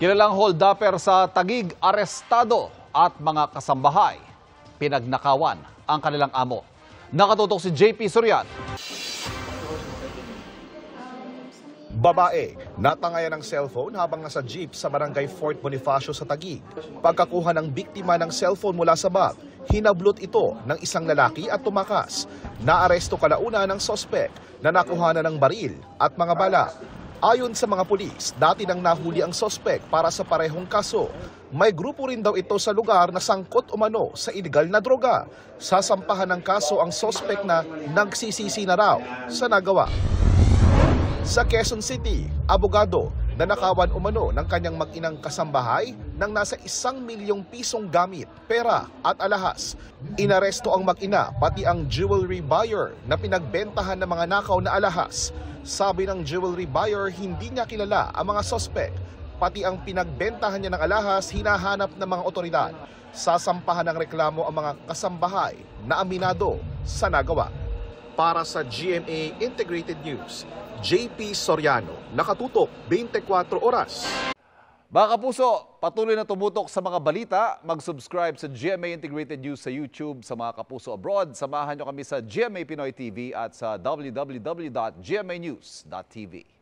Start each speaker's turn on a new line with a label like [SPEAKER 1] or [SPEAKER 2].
[SPEAKER 1] Kilalang hold-upper sa Taguig arestado at mga kasambahay. Pinagnakawan ang kanilang amo. Nakatutok si JP Sorian.
[SPEAKER 2] Babae, natangayan ng cellphone habang nasa jeep sa barangay Fort Bonifacio sa Taguig. Pagkakuha ng biktima ng cellphone mula sa bag, hinablot ito ng isang lalaki at tumakas. Naaresto kalauna ng sospek na nakuha na ng baril at mga bala. Ayon sa mga pulis, dati nang nahuli ang sospek para sa parehong kaso. May grupo rin daw ito sa lugar na sangkot umano sa iligal na droga. Sasampahan ng kaso ang sospek na nagsisisi na raw sa nagawa. Sa Quezon City, abogado na nakawan umano ng kanyang mag-inang kasambahay ng nasa 1 milyong pisong gamit, pera at alahas. Inaresto ang mag-ina pati ang jewelry buyer na pinagbentahan ng mga nakaw na alahas. Sabi ng jewelry buyer, hindi niya kilala ang mga sospek. Pati ang pinagbentahan niya ng alahas, hinahanap ng mga otoridad. Sasampahan ng reklamo ang mga kasambahay na aminado sa nagawa. Para sa GMA Integrated News, JP Soriano, nakatutok 24 oras.
[SPEAKER 1] Mga kapuso, patuloy na tumutok sa mga balita. Mag-subscribe sa GMA Integrated News sa YouTube. Sa mga kapuso abroad, samahan nyo kami sa GMA Pinoy TV at sa www.gmanews.tv.